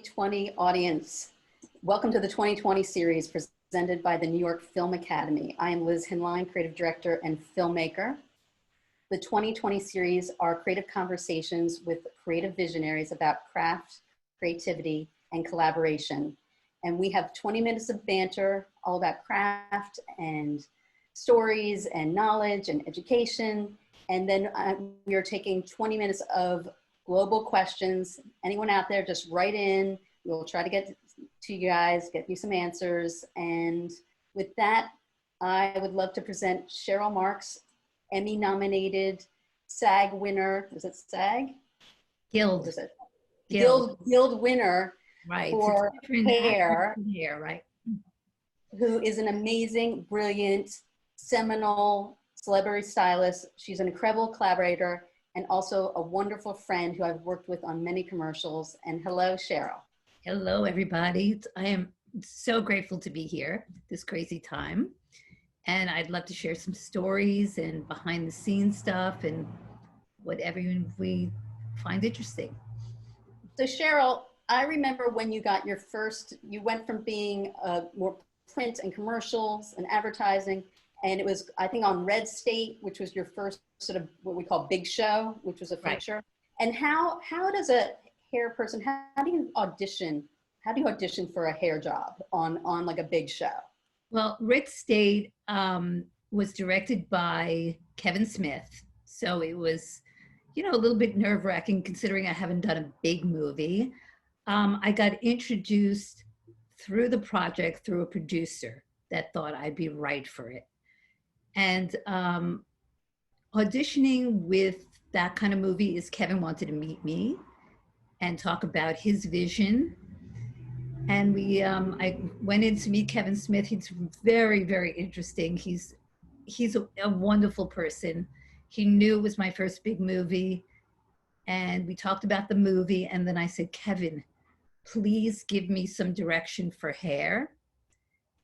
2020 audience. Welcome to the 2020 series presented by the New York Film Academy. I am Liz Hinlein, creative director and filmmaker. The 2020 series are creative conversations with creative visionaries about craft, creativity, and collaboration. And we have 20 minutes of banter all about craft and stories and knowledge and education. And then we are taking 20 minutes of global questions. Anyone out there, just write in. We'll try to get to you guys, get you some answers. And with that, I would love to present Cheryl Marks, Emmy-nominated SAG winner. Is it SAG? Guild. What is it? Guild winner, right, for hair, right? Who is an amazing, brilliant, seminal celebrity stylist. She's an incredible collaborator and also a wonderful friend who I've worked with on many commercials. And hello, Cheryl. Hello, everybody. I am so grateful to be here this crazy time. And I'd love to share some stories and behind the scenes stuff and whatever we find interesting. So Cheryl, I remember when you got your first, you went from being more print and commercials and advertising, and it was, I think, on Red State, which was your first sort of what we call big show, which was a feature. Right. And how does a hair person, how do you audition? How do you audition for a hair job on like a big show? Well, Red State was directed by Kevin Smith. So it was, you know, a little bit nerve-wracking considering I haven't done a big movie. I got introduced through the project through a producer that thought I'd be right for it. And auditioning with that kind of movie is Kevin wanted to meet me and talk about his vision. And I went in to meet Kevin Smith. He's very, very interesting. He's a wonderful person. He knew it was my first big movie. And we talked about the movie. And then I said, Kevin, please give me some direction for hair.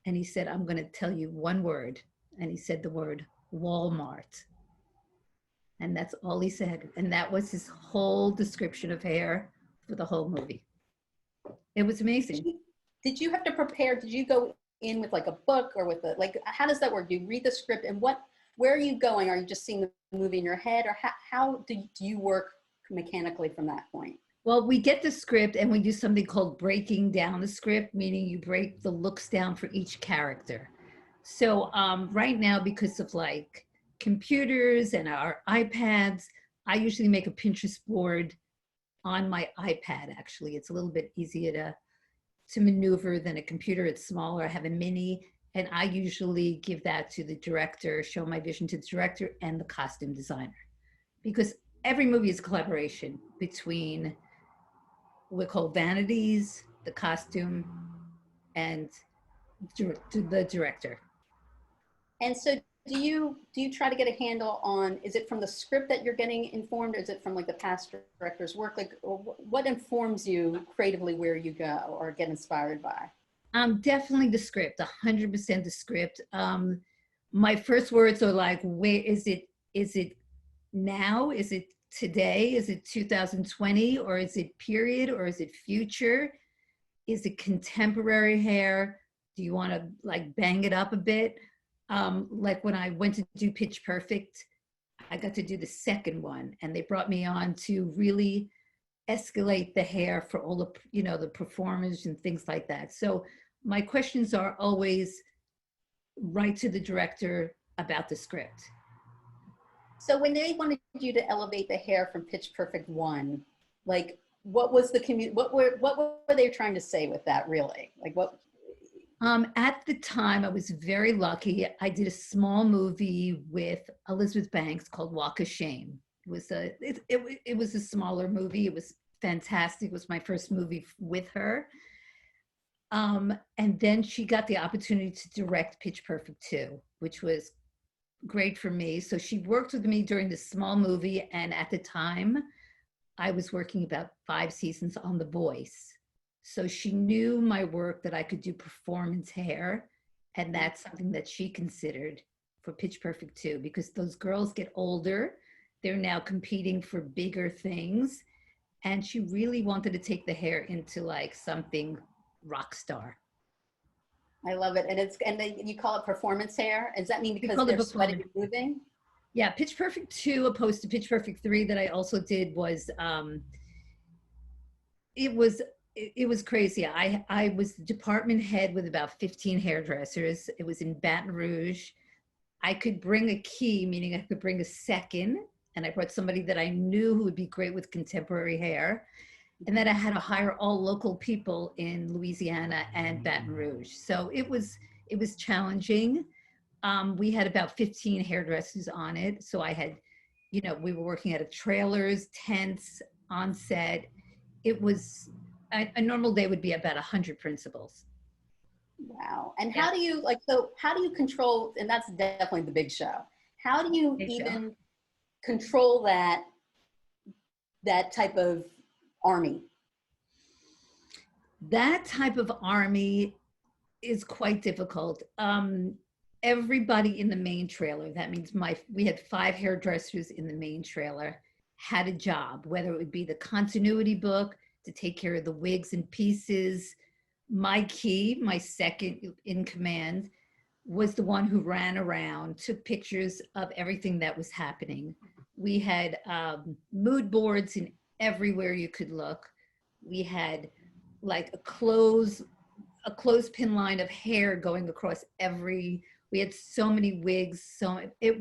And he said, I'm going to tell you one word. And he said the word Walmart. And that's all he said. And that was his whole description of hair for the whole movie. It was amazing. Did you have to prepare? Did you go in with like a book or with a, like, how does that work? Do you read the script and where are you going? Are you just seeing the movie in your head, or how do you work mechanically from that point? Well, we get the script and we do something called breaking down the script, meaning you break the looks down for each character. So right now, because of like computers and our iPads, I usually make a Pinterest board on my iPad. Actually, it's a little bit easier to maneuver than a computer. It's smaller. I have a mini, and I usually give that to the director, show my vision to the director and the costume designer, because every movie is a collaboration between what we call vanities, the costume, and the director. And so do you try to get a handle on, is it from the script that you're getting informed, or is it from like the past director's work? Like, what informs you creatively where you go or get inspired by? Definitely the script, 100% the script. My first words are like, where is it? Is it now? Is it today? Is it 2020? Or is it period? Or is it future? Is it contemporary hair? Do you want to like bang it up a bit? Like when I went to do Pitch Perfect, I got to do the second one, and they brought me on to really escalate the hair for all the, you know, the performers and things like that. So my questions are always right to the director about the script. So when they wanted you to elevate the hair from Pitch Perfect 1, like what was the what were they trying to say with that, really? Like what? At the time, I was very lucky. I did a small movie with Elizabeth Banks called Walk of Shame. It was a smaller movie. It was fantastic. It was my first movie with her. And then she got the opportunity to direct Pitch Perfect 2, which was great for me. So she worked with me during this small movie. And at the time, I was working about 5 seasons on The Voice. So she knew my work, that I could do performance hair. And that's something that she considered for Pitch Perfect 2, because those girls get older. They're now competing for bigger things. and she really wanted to take the hair into like something rock star. I love it. And you call it performance hair. Does that mean We because called it they're sweating performance. and moving? Yeah, Pitch Perfect 2 opposed to Pitch Perfect 3 that I also did was it was it was crazy. I was the department head with about 15 hairdressers. It was in Baton Rouge. I could bring a key, meaning I could bring a second, and I brought somebody that I knew who would be great with contemporary hair. And then I had to hire all local people in Louisiana and Baton Rouge. So it was challenging. We had about 15 hairdressers on it. So I had, you know, we were working out of trailers, tents, on set. It was a normal day would be about 100 principals. Wow. And Yeah, how do you like, so how do you control, and that's definitely the big show. How do you big show. even control that type of army? That type of army is quite difficult. Everybody in the main trailer, that means we had 5 hairdressers in the main trailer, had a job, whether it would be the continuity book to take care of the wigs and pieces. My key, my second in command, was the one who ran around, took pictures of everything that was happening. We had mood boards in everywhere you could look. We had like a clothespin line of hair going across every. We had so many wigs. So it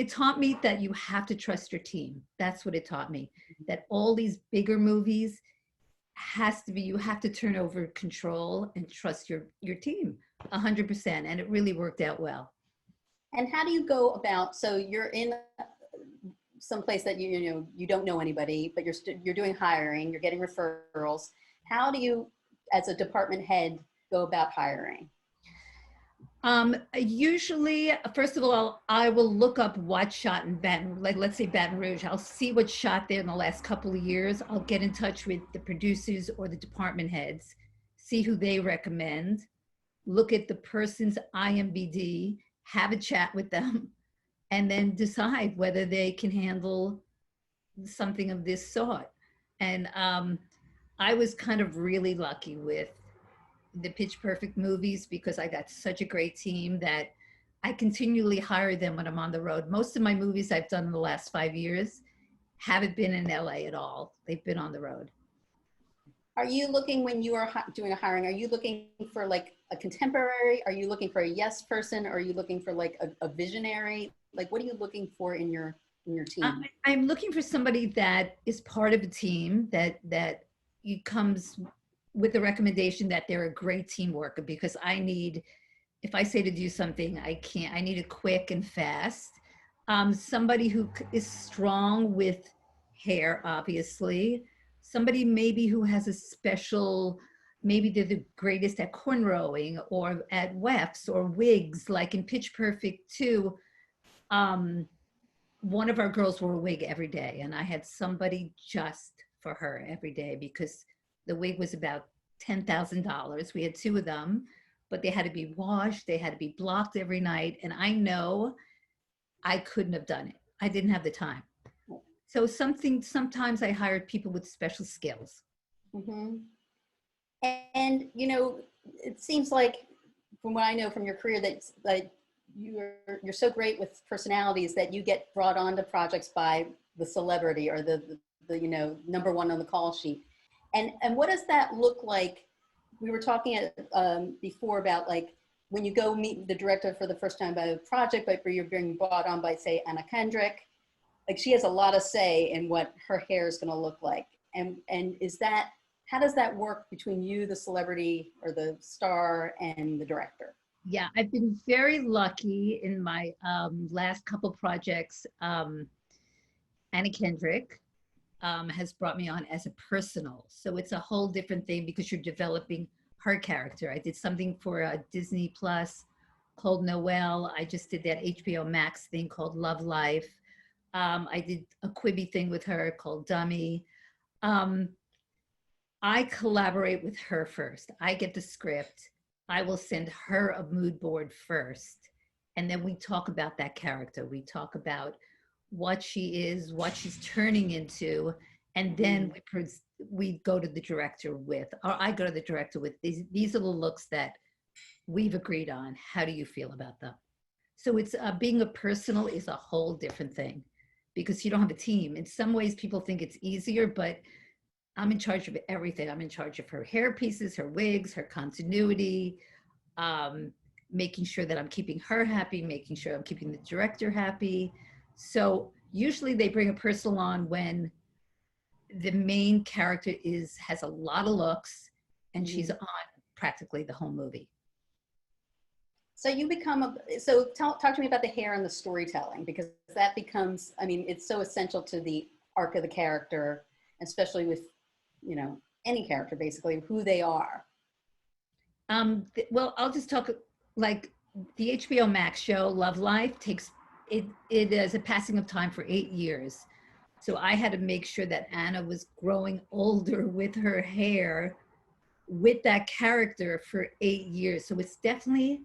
taught me that you have to trust your team. That's what it taught me. That all these bigger movies has to be, you have to turn over control and trust your team 100%, and it really worked out well. And how do you go about, so you're in some place that you know you don't know anybody, but you're doing hiring, you're getting referrals. How do you, as a department head, go about hiring? Usually, first of all, I will look up what shot in Baton, like let's say Baton Rouge. I'll see what shot there in the last couple of years. I'll get in touch with the producers or the department heads, see who they recommend, look at the person's IMBD, have a chat with them, and then decide whether they can handle something of this sort. And I was kind of really lucky with the Pitch Perfect movies because I got such a great team that I continually hire them when I'm on the road. Most of my movies I've done in the last 5 years haven't been in LA at all. They've been on the road. Are you looking, when you are doing a hiring, are you looking for like a contemporary? Are you looking for a yes person? Or are you looking for like a visionary? Like, what are you looking for in your team? I'm looking for somebody that is part of a team that comes with the recommendation that they're a great team worker, because I need, if I say to do something, I need it quick and fast. Somebody who is strong with hair, obviously. Somebody maybe who has a special, maybe they're the greatest at cornrowing or at wefts or wigs, like in Pitch Perfect 2. One of our girls wore a wig every day, and I had somebody just for her every day because the wig was about $10,000. We had 2 of them, but they had to be washed, they had to be blocked every night, and I know I couldn't have done it. I didn't have the time. So sometimes I hired people with special skills. Mm-hmm. And you know, it seems like from what I know from your career that like you're so great with personalities that you get brought onto projects by the celebrity or the you know, number one on the call sheet. And what does that look like? We were talking before about like when you go meet the director for the first time by a project, but you're being brought on by, say, Anna Kendrick. Like, she has a lot of say in what her hair is going to look like. And is that, how does that work between you, the celebrity or the star, and the director? Yeah, I've been very lucky in my last couple projects. Anna Kendrick has brought me on as a personal. So it's a whole different thing because you're developing her character. I did something for Disney Plus called Noelle. I just did that HBO Max thing called Love Life. I did a Quibi thing with her called Dummy. I collaborate with her first. I get the script. I will send her a mood board first. And then we talk about that character. We talk about what she is, what she's turning into, and then we go to the director with, or I go to the director with, these are the looks that we've agreed on. How do you feel about them? So it's being a personal is a whole different thing because you don't have a team. In some ways, people think it's easier, but I'm in charge of everything. I'm in charge of her hair pieces, her wigs, her continuity, making sure that I'm keeping her happy, making sure I'm keeping the director happy. So usually they bring a personal on when the main character has a lot of looks and she's on practically the whole movie. So you become so talk to me about the hair and the storytelling, because that becomes, I mean, it's so essential to the arc of the character, especially with, you know, any character, basically, who they are. Well, I'll just talk like the HBO Max show Love Life takes it is a passing of time for 8 years. So I had to make sure that Anna was growing older with her hair with that character for 8 years. So it's definitely,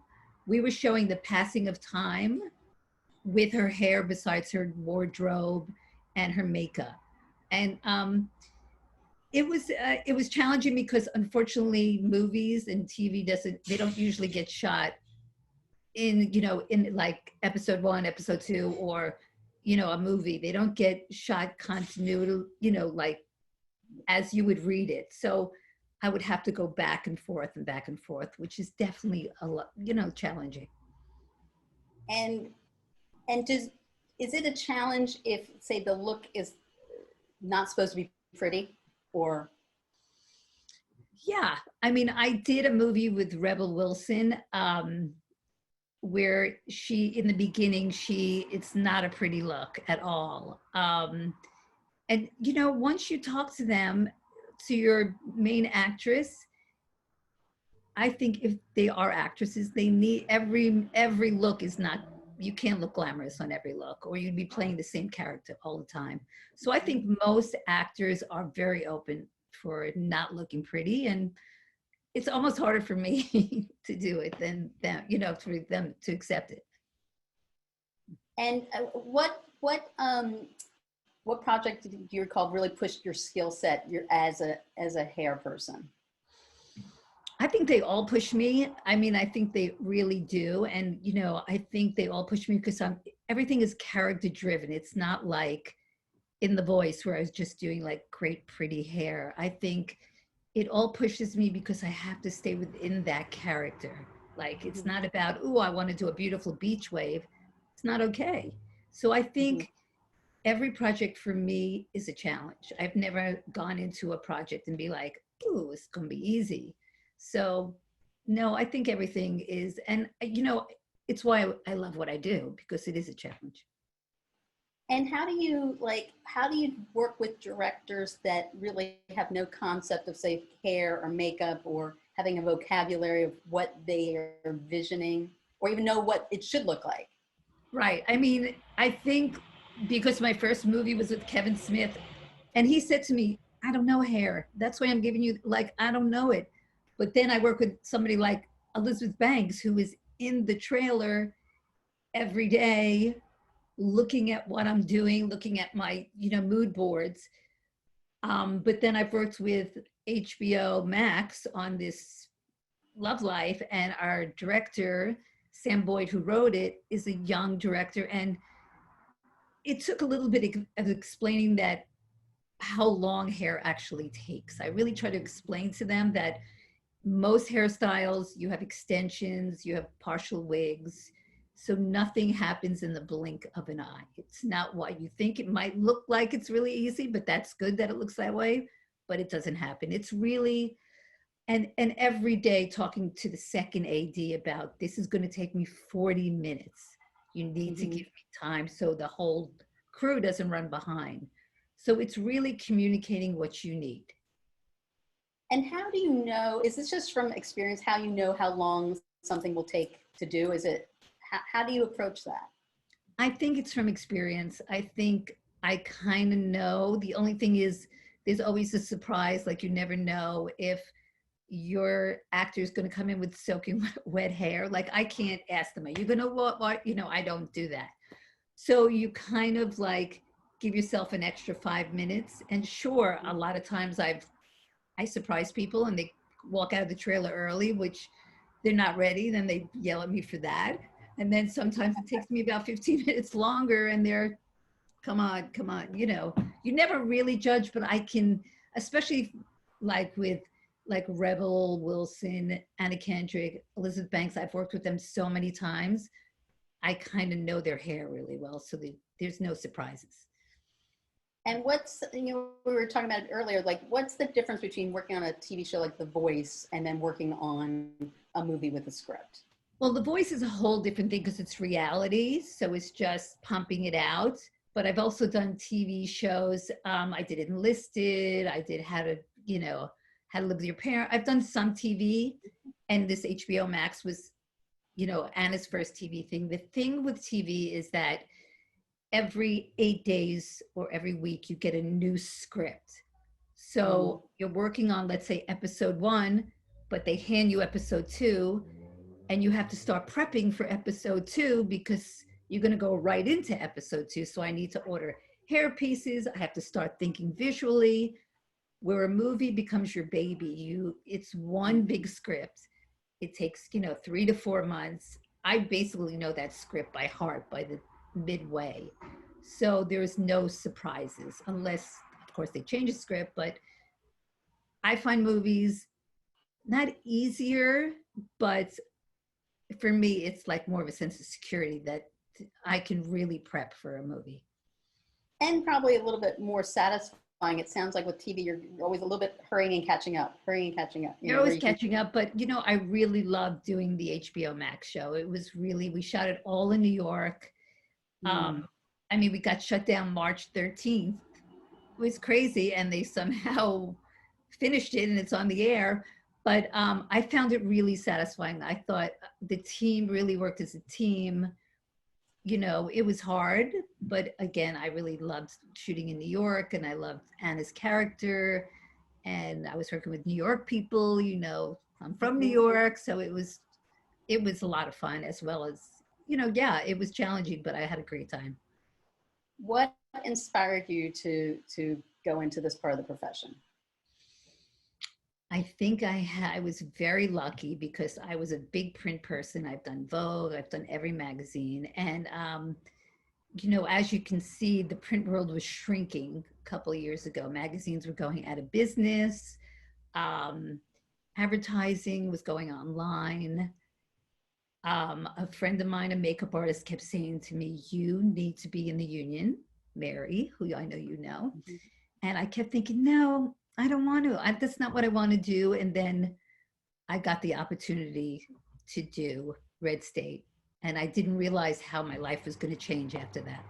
we were showing the passing of time with her hair besides her wardrobe and her makeup. And it was challenging because unfortunately movies and TV they don't usually get shot in, you know, in like episode 1, episode 2, or, you know, a movie. They don't get shot continuity, you know, like as you would read it. So I would have to go back and forth, which is definitely a lot, you know, challenging. And is it a challenge if, say, the look is not supposed to be pretty, or? Yeah, I mean, I did a movie with Rebel Wilson, where she, in the beginning, it's not a pretty look at all. And, you know, once you talk to them, to your main actress, I think if they are actresses, they need every look is not, you can't look glamorous on every look, or you'd be playing the same character all the time. So I think most actors are very open for not looking pretty, and it's almost harder for me to do it than them, you know, for them to accept it. And what project do you recall really pushed your skill set as a hair person? I think they all push me. I mean, I think they really do. And, you know, I think they all push me because everything is character driven. It's not like in The Voice where I was just doing like great, pretty hair. I think it all pushes me because I have to stay within that character. Like, it's not about, oh, I want to do a beautiful beach wave. It's not okay. So I think every project for me is a challenge. I've never gone into a project and be like, ooh, it's going to be easy. So no, I think everything is, and you know, it's why I love what I do, because it is a challenge. And how do you work with directors that really have no concept of, say, hair or makeup, or having a vocabulary of what they are visioning, or even know what it should look like? Right. I mean, I think because my first movie was with Kevin Smith, and he said to me, I don't know hair. That's why I'm giving you, like, I don't know it. But then I work with somebody like Elizabeth Banks, who is in the trailer every day, looking at what I'm doing, looking at my, you know, mood boards. But then I've worked with HBO Max on this Love Life, and our director, Sam Boyd, who wrote it, is a young director. And it took a little bit of explaining that how long hair actually takes. I really try to explain to them that most hairstyles, you have extensions, you have partial wigs. So nothing happens in the blink of an eye. It's not what you think. It might look like it's really easy, but that's good that it looks that way, but it doesn't happen. It's really, and every day talking to the second AD about, this is going to take me 40 minutes. You need to give me time so the whole crew doesn't run behind. So it's really communicating what you need. And how do you know, is this just from experience, how you know how long something will take to do? Is it, how do you approach that? I think it's from experience. I think I kind of know. The only thing is there's always a surprise. Like, you never know if your actor is going to come in with soaking wet hair. Like, I can't ask them, are you going to what, you know, I don't do that. So you kind of like give yourself an extra 5 minutes. And sure, a lot of times I surprise people and they walk out of the trailer early, which they're not ready. Then they yell at me for that. And then sometimes it takes me about 15 minutes longer and they're, come on, come on. You know, you never really judge, but I can, especially like with like Rebel Wilson, Anna Kendrick, Elizabeth Banks, I've worked with them so many times. I kind of know their hair really well. So there's no surprises. And what's, we were talking about it earlier, like what's the difference between working on a TV show like The Voice and then working on a movie with a script? Well, The Voice is a whole different thing because it's reality. So it's just pumping it out. But I've also done TV shows. I did Enlisted. I did How to Live with Your Parents. I've done some TV. And this HBO Max was, Anna's first TV thing. The thing with TV is that every 8 days or every week you get a new script. So you're working on, let's say, episode 1, but they hand you episode 2, and you have to start prepping for episode 2 because you're going to go right into episode 2. So I need to order hair pieces. I have to start thinking visually. Where a movie becomes your baby, it's one big script. It takes 3 to 4 months. I basically know that script by heart by the midway. So there's no surprises unless, of course, they change the script. But I find movies not easier, but for me, it's like more of a sense of security that I can really prep for a movie. And probably a little bit more satisfying. It sounds like with TV, you're always a little bit hurrying and catching up. You're always catching up, but I really loved doing the HBO Max show. It was really, we shot it all in New York. We got shut down March 13th. It was crazy, and they somehow finished it and it's on the air. But I found it really satisfying. I thought the team really worked as a team. It was hard, but again, I really loved shooting in New York, and I loved Anna's character, and I was working with New York people. I'm from New York, so it was a lot of fun, as well as, it was challenging, but I had a great time. What inspired you to go into this part of the profession? I think I was very lucky because I was a big print person. I've done Vogue, I've done every magazine. And, as you can see, the print world was shrinking a couple of years ago. Magazines were going out of business. Advertising was going online. A friend of mine, a makeup artist, kept saying to me, you need to be in the union, Mary, who I know you know. And I kept thinking, no, I don't want to. That's not what I want to do. And then I got the opportunity to do Red State. And I didn't realize how my life was going to change after that.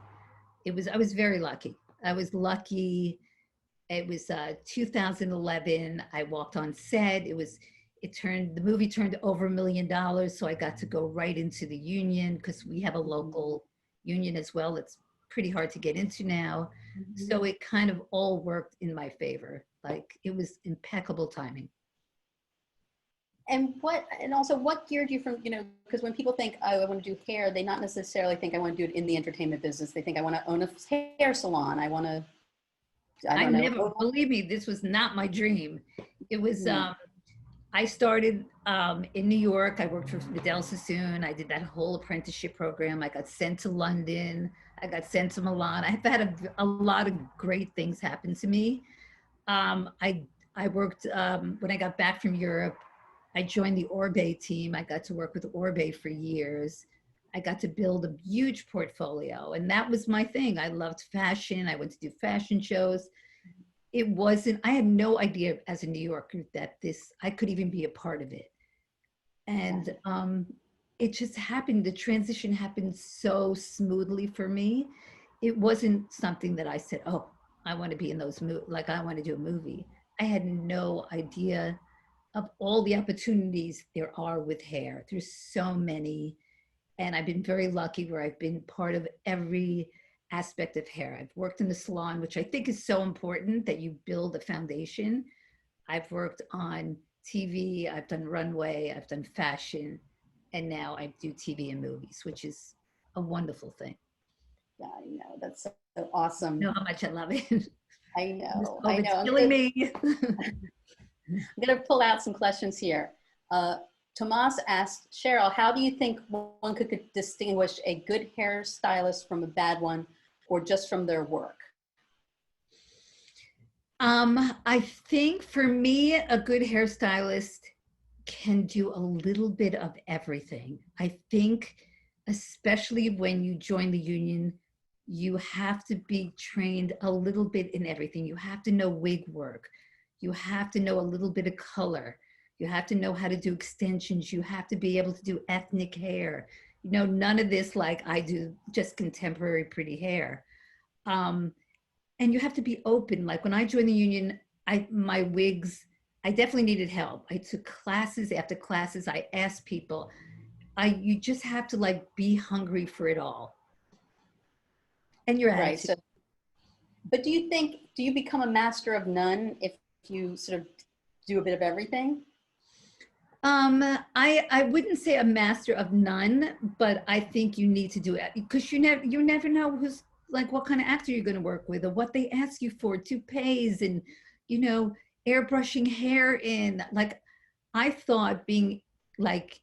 I was very lucky. I was lucky. It was 2011. I walked on set. The movie turned over $1 million. So I got to go right into the union because we have a local union as well. It's pretty hard to get into now. So it kind of all worked in my favor. Like, it was impeccable timing. And also what geared you from, because when people think, oh, I want to do hair, they not necessarily think I want to do it in the entertainment business. They think I want to own a hair salon. Believe me, this was not my dream. It was, I started in New York. I worked for Vidal Sassoon. I did that whole apprenticeship program. I got sent to London. I got sent to Milan. I've had a lot of great things happen to me. I worked, when I got back from Europe, I joined the Orbe team. I got to work with Orbe for years. I got to build a huge portfolio, and that was my thing. I loved fashion. I went to do fashion shows. I had no idea as a New Yorker that I could even be a part of it. And it just happened. The transition happened so smoothly for me. It wasn't something that I said, oh, I want to be in those movies, like I want to do a movie. I had no idea of all the opportunities there are with hair. There's so many. And I've been very lucky where I've been part of every aspect of hair. I've worked in the salon, which I think is so important that you build a foundation. I've worked on TV, I've done runway, I've done fashion, and now I do TV and movies, which is a wonderful thing. I know, that's so awesome. You know how much I love it. I This know, I COVID's know. killing me. I'm gonna pull out some questions here. Tomas asked, Cheryl, how do you think one could distinguish a good hairstylist from a bad one, or just from their work? I think for me, a good hairstylist can do a little bit of everything. I think, especially when you join the union, you have to be trained a little bit in everything. You have to know wig work. You have to know a little bit of color. You have to know how to do extensions. You have to be able to do ethnic hair. You know, none of this like I do, just contemporary pretty hair. Um, and you have to be open. Like when I joined the union, my wigs, I definitely needed help. I took classes after classes. I asked people. You just have to like be hungry for it all, and your Right. attitude. So, but do you become a master of none if you sort of do a bit of everything? I wouldn't say a master of none, but I think you need to do it because you never know who's like what kind of actor you're going to work with or what they ask you for, toupees and you know airbrushing hair in. Like I thought being like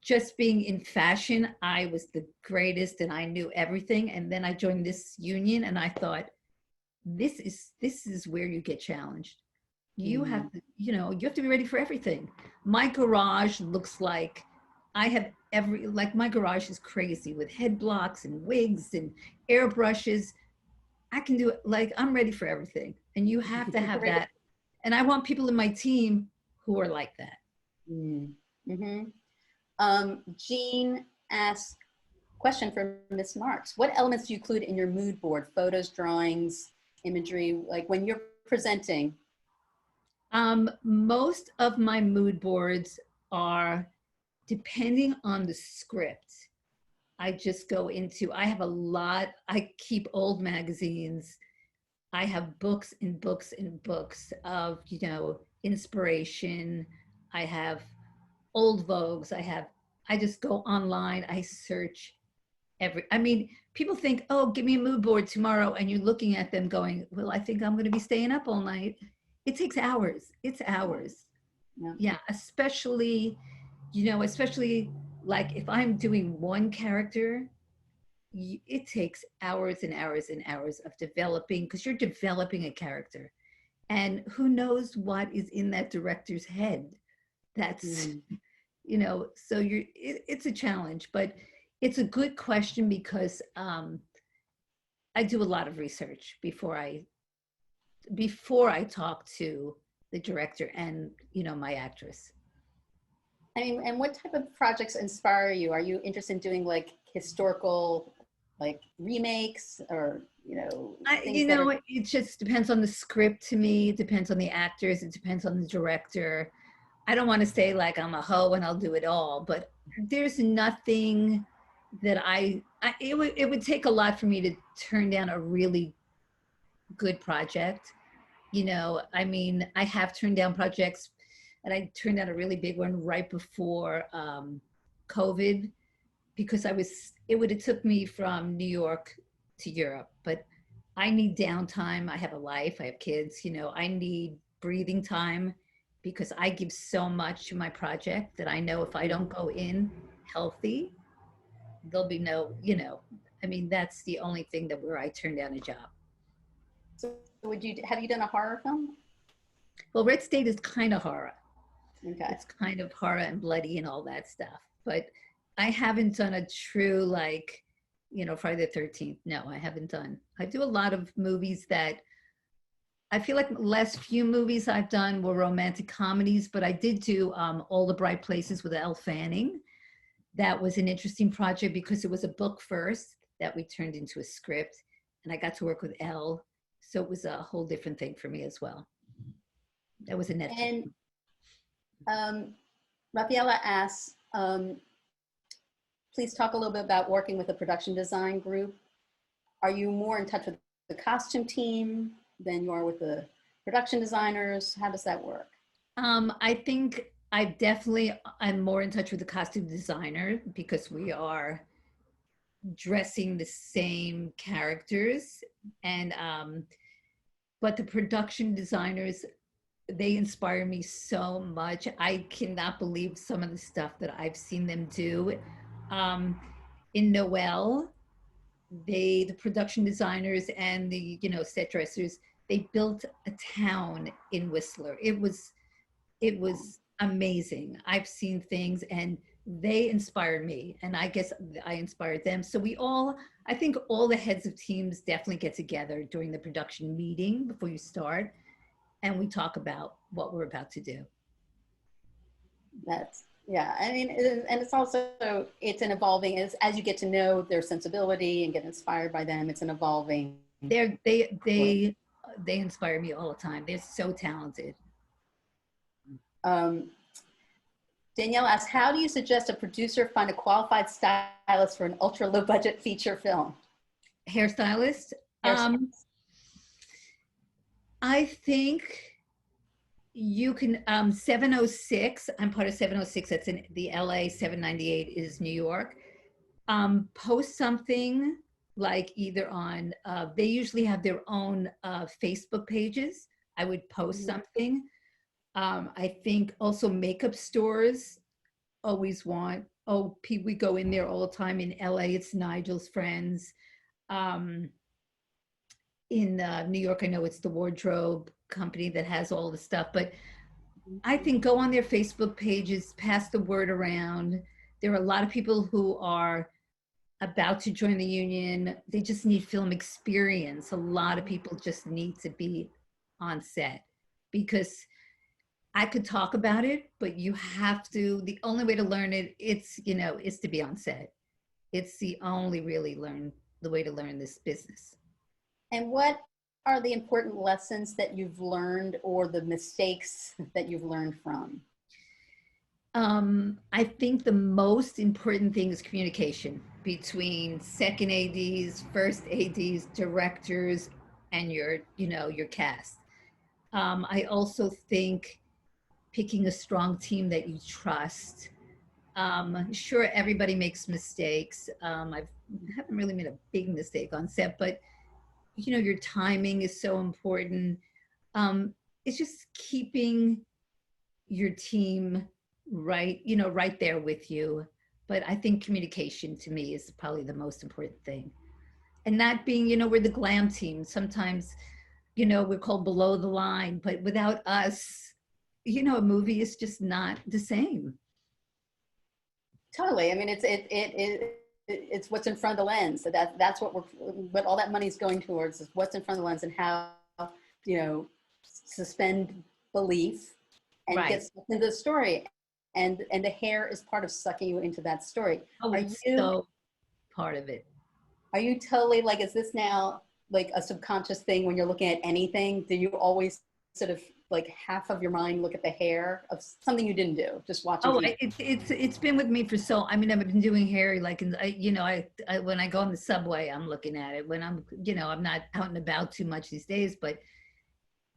just being in fashion, I was the greatest and I knew everything. And then I joined this union and I thought this is where you get challenged. You have to, you know, you have to be ready for everything. My garage looks like I have like my garage is crazy with head blocks and wigs and airbrushes. I can do it. Like I'm ready for everything. And you have to have Right. that. And I want people in my team who are like that. Mm-hmm. Jean asks, question for Miss Marks. What elements do you include in your mood board? Photos, drawings, imagery, like when you're presenting? Most of my mood boards are depending on the script. I just go into, I have a lot, I keep old magazines. I have books and books and books of, you know, inspiration. I have old Vogues. I just go online. I search I mean, people think, oh, give me a mood board tomorrow. And you're looking at them going, well, I think I'm going to be staying up all night. It takes hours. It's hours. Yeah. Yeah. Especially, you know, especially like if I'm doing one character, it takes hours and hours and hours of developing because you're developing a character and who knows what is in that director's head. That's Mm. you know, so it's a challenge, but it's a good question because I do a lot of research before I talk to the director and you know my actress. I mean, and what type of projects inspire you? Are you interested in doing like historical, like remakes or, you know, things You that know, are, it just depends on the script to me. It depends on the actors. It depends on the director. I don't want to say like I'm a hoe and I'll do it all, but there's nothing that it would take a lot for me to turn down a really good project. You know, I mean, I have turned down projects and I turned down a really big one right before COVID because it would have took me from New York to Europe, but I need downtime. I have a life, I have kids, you know, I need breathing time because I give so much to my project that I know if I don't go in healthy, there'll be no, you know, I mean, that's the only thing that where I turn down a job. so have you done a horror film? Well, Red State is kind of horror. Okay. It's kind of horror and bloody and all that stuff. But I haven't done a true like, you know, Friday the 13th. No, I haven't done. I do a lot of movies that I feel like last few movies I've done were romantic comedies, but I did do All the Bright Places with Elle Fanning. That was an interesting project because it was a book first that we turned into a script, and I got to work with Elle. So it was a whole different thing for me as well. That was a Netflix. And Rafaela asks, please talk a little bit about working with a production design group. Are you more in touch with the costume team than you are with the production designers? How does that work? I think I'm more in touch with the costume designer because dressing the same characters. And but the production designers, they inspire me so much. I cannot believe some of the stuff that I've seen them do. Um, in Noel, the production designers and the set dressers, they built a town in Whistler. It was amazing. I've seen things and they inspired me, and I guess I inspired them. So I think all the heads of teams definitely get together during the production meeting before you start, and we talk about what we're about to do. That's, yeah. I mean, and it's also, it's an evolving, as you get to know their sensibility and get inspired by them, it's an evolving. They inspire me all the time. They're so talented. Danielle asks, how do you suggest a producer find a qualified stylist for an ultra low budget feature film? Hairstylist. I think you can, 706, I'm part of 706, that's in the LA, 798 is New York. Post something like either on, they usually have their own Facebook pages. I would post something. I think also makeup stores always want, we go in there all the time. In LA, it's Nigel's Friends. In New York, I know it's the wardrobe company that has all the stuff, but I think go on their Facebook pages, pass the word around. There are a lot of people who are about to join the union. They just need film experience. A lot of people just need to be on set, because I could talk about it, but you have to, the only way to learn it, is to be on set. It's the only the way to learn this business. And what are the important lessons that you've learned, or the mistakes that you've learned from? I think the most important thing is communication between second ADs, first ADs, directors, and your cast. I also think picking a strong team that you trust. Sure, everybody makes mistakes. I haven't really made a big mistake on set, but your timing is so important. It's just keeping your team right there with you. But I think communication to me is probably the most important thing. And not being, we're the glam team. Sometimes, we're called below the line, but without us, a movie is just not the same. Totally. I mean, it's what's in front of the lens. So that's what all that money is going towards, is what's in front of the lens, and how, suspend belief and get into the story. And the hair is part of sucking you into that story. So part of it. Are you totally like, is this now like a subconscious thing when you're looking at anything? Do you always sort of like half of your mind look at the hair of something you didn't do, just watching? It's been with me for I've been doing hair like, I when I go on the subway, I'm looking at it. When I'm not out and about too much these days, but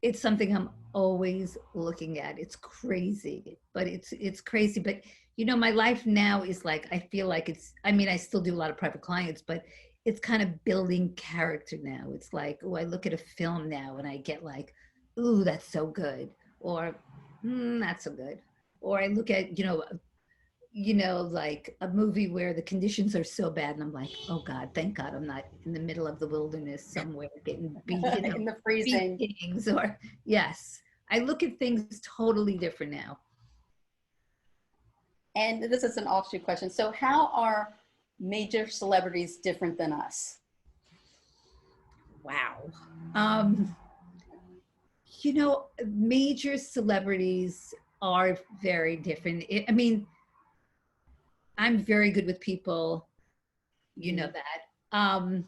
it's something I'm always looking at. It's crazy, but it's crazy. But my life now is like, I feel like I still do a lot of private clients, but it's kind of building character now. It's like, I look at a film now and I get like, ooh, that's so good, or not so good. Or I look at, like a movie where the conditions are so bad and I'm like, oh God, thank God I'm not in the middle of the wilderness somewhere getting beat, in the freezing. Things. Or yes, I look at things totally different now. And this is an offshoot question. So how are major celebrities different than us? Wow. Major celebrities are very different. I'm very good with people, that.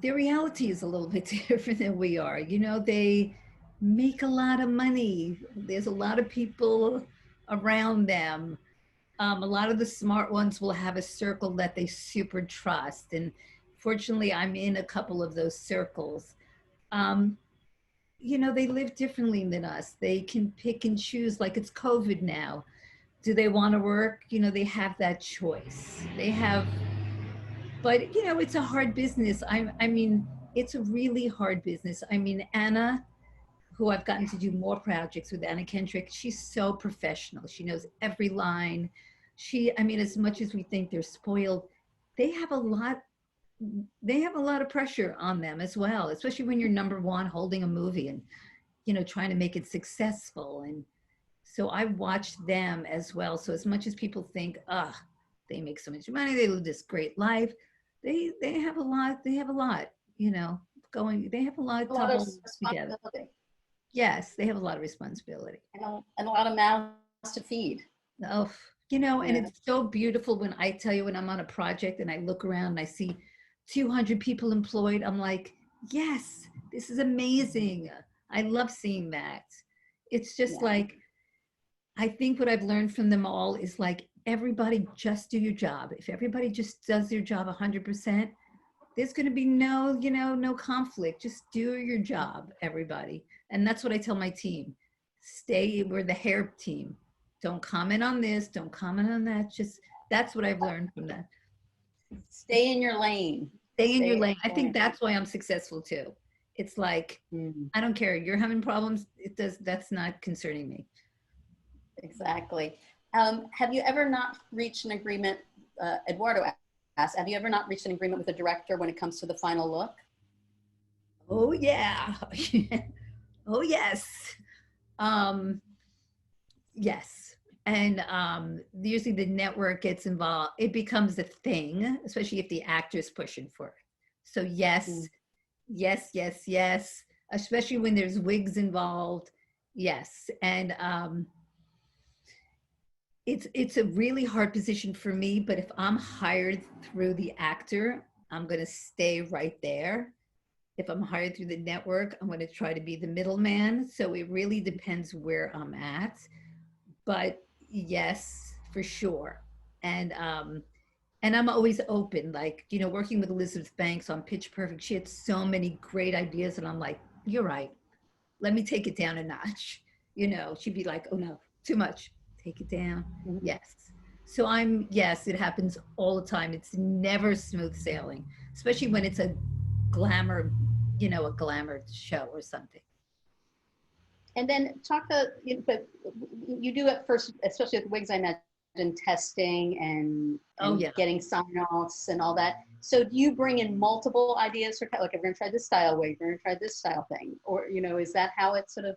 Their reality is a little bit different than we are. They make a lot of money. There's a lot of people around them. A lot of the smart ones will have a circle that they super trust. And fortunately, I'm in a couple of those circles. They live differently than us. They can pick and choose, like it's COVID now. Do they want to work? They have that choice. They have But you know, it's a hard business. I mean, it's a really hard business. I mean, Anna, who I've gotten to do more projects with, Anna Kendrick, she's so professional. She knows every line. I mean, as much as we think they're spoiled, they have a lot. They have a lot of pressure on them as well, especially when you're number one holding a movie and, you know, trying to make it successful. And so I watched them as well. So as much as people think, they make so much money, they live this great life, they have a lot, you know, going, they have a lot A to lot of hold together. responsibility Yes, they have a lot of responsibility. and a lot of mouths to feed. Oh, you know, and Yeah. it's so beautiful when I tell you when I'm on a project and I look around and I see 200 people employed, I'm like, yes, this is amazing. I love seeing that. It's just Yeah. like, I think what I've learned from them all is like, everybody just do your job. If everybody just does their job 100%, there's going to be no, you know, no conflict. Just do your job, everybody. And that's what I tell my team. We're the hair team. Don't comment on this, don't comment on that. Just, that's what I've learned from that. Stay in your lane. Stay in your Stay lane. I think that's why I'm successful too. It's like, I don't care. You're having problems. That's not concerning me. Exactly. Have you ever not reached an agreement, Eduardo asked, have you ever not reached an agreement with a director when it comes to the final look? Oh yeah. Oh yes. Um, yes. And usually the network gets involved. It becomes a thing, especially if the actor's pushing for it. So yes, yes, yes, yes. Especially when there's wigs involved. Yes. And it's a really hard position for me, but if I'm hired through the actor, I'm going to stay right there. If I'm hired through the network, I'm going to try to be the middleman. So it really depends where I'm at. But yes, for sure. And I'm always open, like, you know, working with Elizabeth Banks on Pitch Perfect, she had so many great ideas, and I'm like, you're right, let me take it down a notch. You know, she'd be like, oh no, too much, take it down. Yes. So yes, it happens all the time. It's never smooth sailing, especially when it's a glamour, you know, a glamour show or something. And then but you do at first, especially with wigs, I imagine testing and Yeah. getting sign-offs and all that. So do you bring in multiple ideas for, like, if we're gonna try this style wig, we're gonna try this style thing, or, you know, is that how it sort of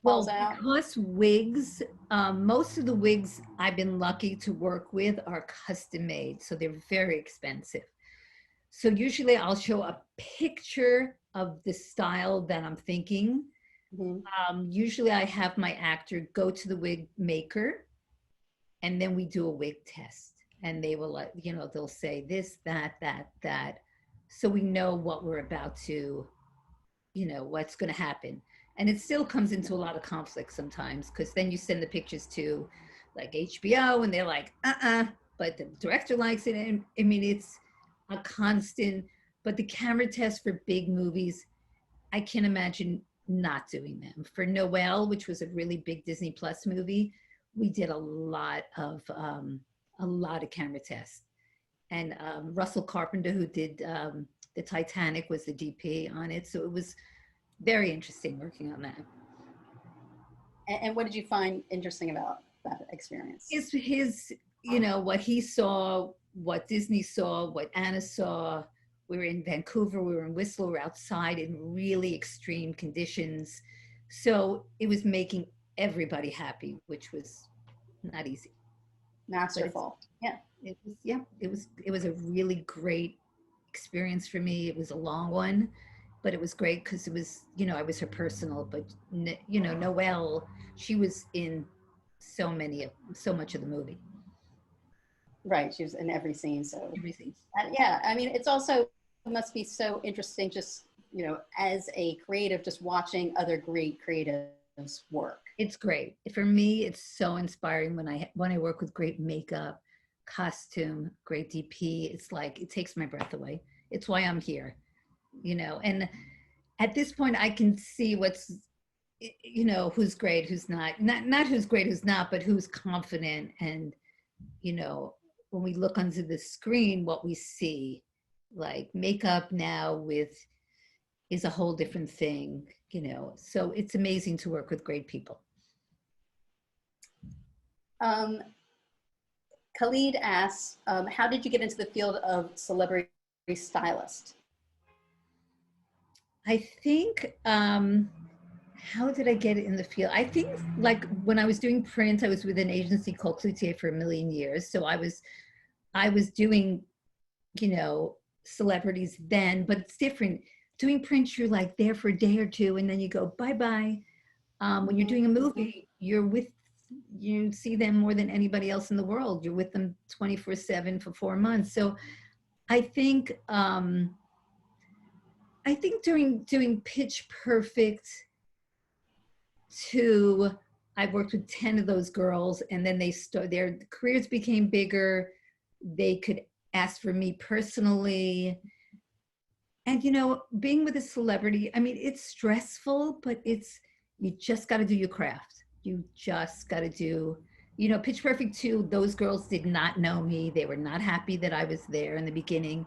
falls out? Because wigs, most of the wigs I've been lucky to work with are custom made, so they're very expensive. So usually I'll show a picture of the style that I'm thinking. Usually I have my actor go to the wig maker, and then we do a wig test. And they will, you know, they'll say this, that, that, that. So we know what we're about to, you know, what's going to happen. And it still comes into a lot of conflict sometimes, because then you send the pictures to like HBO and they're like, but the director likes it. And I mean, it's a constant, but the camera test for big movies, I can't imagine not doing them. For Noelle, which was a really big Disney Plus movie, we did a lot of camera tests. And Russell Carpenter, who did the Titanic, was the DP on it. So it was very interesting working on that. And what did you find interesting about that experience? His, you know, what he saw, what Disney saw, what Anna saw. We were in Vancouver, we were in Whistler, we were outside in really extreme conditions. So it was making everybody happy, which was not easy. Masterful. Yeah. It was a really great experience for me. It was a long one, but it was great because it was, you know, I was her personal, but you know, Noelle, she was in so much of the movie. Right, she was in every scene. So every scene. Yeah, I mean, it's also, it must be so interesting, just, you know, as a creative, just watching other great creatives work. It's great. For me, it's so inspiring when I work with great makeup, costume, great DP. It's like, it takes my breath away. It's why I'm here, you know. And at this point, I can see what's, you know, who's great, who's not who's great, who's not, but who's confident and, you know, when we look onto the screen, what we see, like makeup now is a whole different thing, you know. So it's amazing to work with great people. Khalid asks, how did you get into the field of celebrity stylist? I think, how did I get in the field? I think like when I was doing print, I was with an agency called Cloutier for a million years. So I was doing, you know, celebrities then, but it's different. Doing print, you're like there for a day or two and then you go, bye-bye. When you're doing a movie, you see them more than anybody else in the world. You're with them 24/7 for 4 months. So I think, during doing Pitch Perfect 2, I worked with 10 of those girls, and then their careers became bigger. They could ask for me personally. And, you know, being with a celebrity, I mean, it's stressful, but you just got to do your craft. You just got to do, you know, Pitch Perfect 2, those girls did not know me. They were not happy that I was there in the beginning.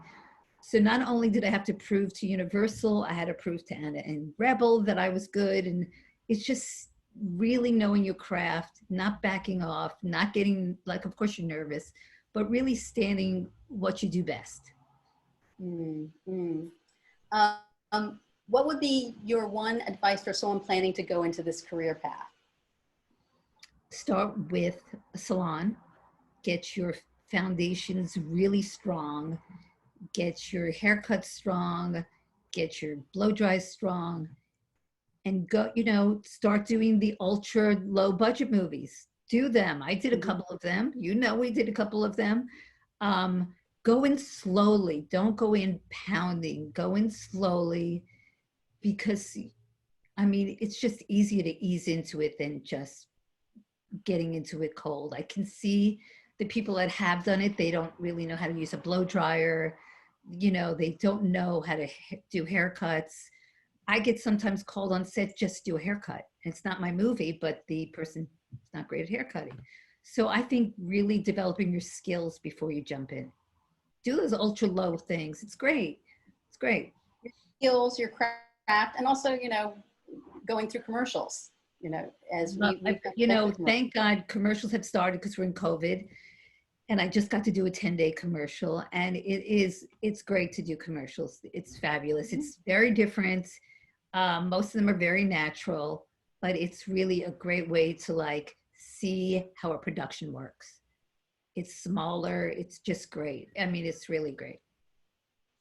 So not only did I have to prove to Universal, I had to prove to Anna and Rebel that I was good. And it's just really knowing your craft, not backing off, not getting, like, of course you're nervous, but really standing what you do best. What would be your one advice for someone planning to go into this career path? Start with a salon, get your foundations really strong, get your haircut strong, get your blow dries strong, and go, you know, start doing the ultra low budget movies. Do them. I did a couple of them. You know, we did a couple of them. Go in slowly. Don't go in pounding. Go in slowly, because, I mean, it's just easier to ease into it than just getting into it cold. I can see the people that have done it, they don't really know how to use a blow dryer. You know, they don't know how to do haircuts. I get sometimes called on set just to do a haircut. It's not my movie, but the person is not great at haircutting. So I think really developing your skills before you jump in. Do those ultra low things. It's great. It's great. Your skills, your craft, and also, you know, going through commercials, you know, you know, thank God commercials have started because we're in COVID. And I just got to do a 10-day commercial, and it's great to do commercials. It's fabulous. It's very different. Most of them are very natural, but it's really a great way to like see how a production works. It's smaller. It's just great. I mean, it's really great.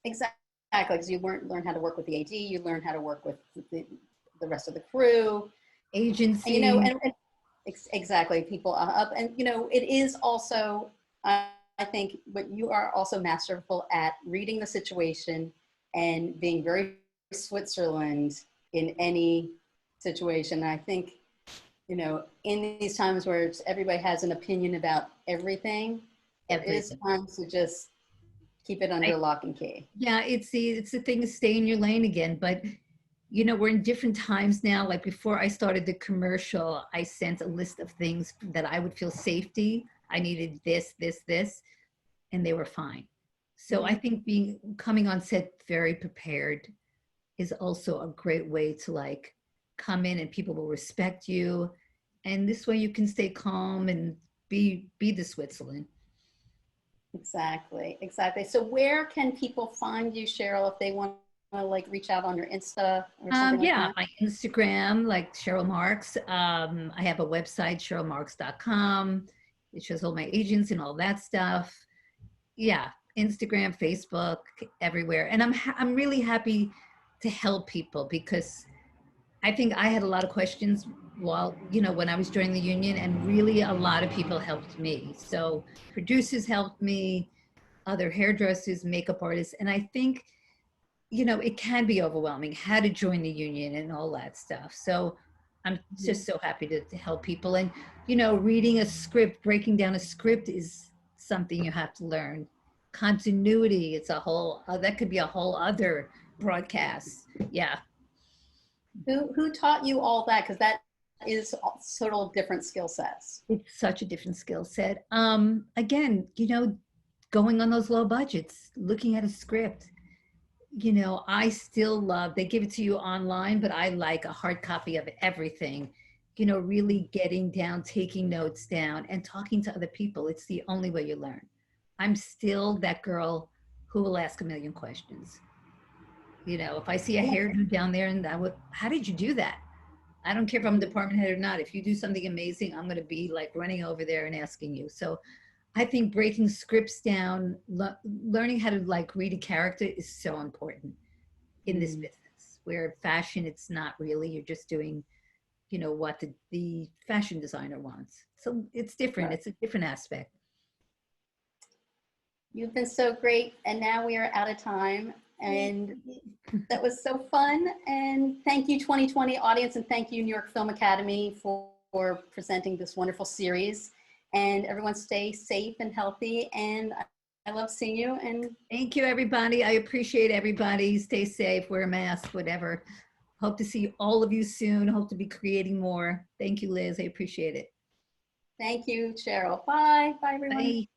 Exactly, because you learn how to work with the AD, you learn how to work with the rest of the crew. Agency. And, you know, and exactly, people up. And, you know, it is also, I think, but you are also masterful at reading the situation and being very Switzerland in any situation. And I think, you know, in these times where everybody has an opinion about everything, it is time to just keep it under lock and key. Yeah, it's the thing to stay in your lane again. But, you know, we're in different times now. Like before I started the commercial, I sent a list of things that I would feel safety. I needed this, and they were fine. So I think coming on set very prepared is also a great way to like come in and people will respect you. And this way you can stay calm and be the Switzerland. Exactly. So where can people find you, Cheryl, if they want to like reach out on your Insta or something like that? My Instagram, like Cheryl Marks. I have a website, cherylmarks.com. It shows all my agents and all that stuff. Yeah, Instagram, Facebook, everywhere. And I'm really happy to help people because I think I had a lot of questions while, you know, when I was joining the union, and really a lot of people helped me. So producers helped me, other hairdressers, makeup artists. And I think, you know, it can be overwhelming how to join the union and all that stuff. So I'm just so happy to help people. And, you know, reading a script, breaking down a script is something you have to learn. Continuity, it's a whole, that could be a whole other broadcast. Yeah. Who taught you all that? Because that is sort of different skill sets. It's such a different skill set. Again, you know, going on those low budgets, looking at a script. You know, I still love, they give it to you online, but I like a hard copy of everything, you know, really getting down, taking notes down and talking to other people. It's the only way you learn. I'm still that girl who will ask a million questions. You know, if I see a hairdo down there and that would, how did you do that? I don't care if I'm department head or not. If you do something amazing, I'm going to be like running over there and asking you. So I think breaking scripts down, learning how to like read a character is so important in this business. Where fashion, it's not really. You're just doing, you know, what the fashion designer wants. So it's different. Right. It's a different aspect. You've been so great, and now we are out of time. And that was so fun. And thank you, 2020 audience, and thank you, New York Film Academy, for presenting this wonderful series. And everyone stay safe and healthy. And I love seeing you. And Thank you, everybody. I appreciate everybody. Stay safe, wear a mask, whatever. Hope to see all of you soon. Hope to be creating more. Thank you, Liz. I appreciate it. thank you, Cheryl. Bye. Bye, everyone. Bye.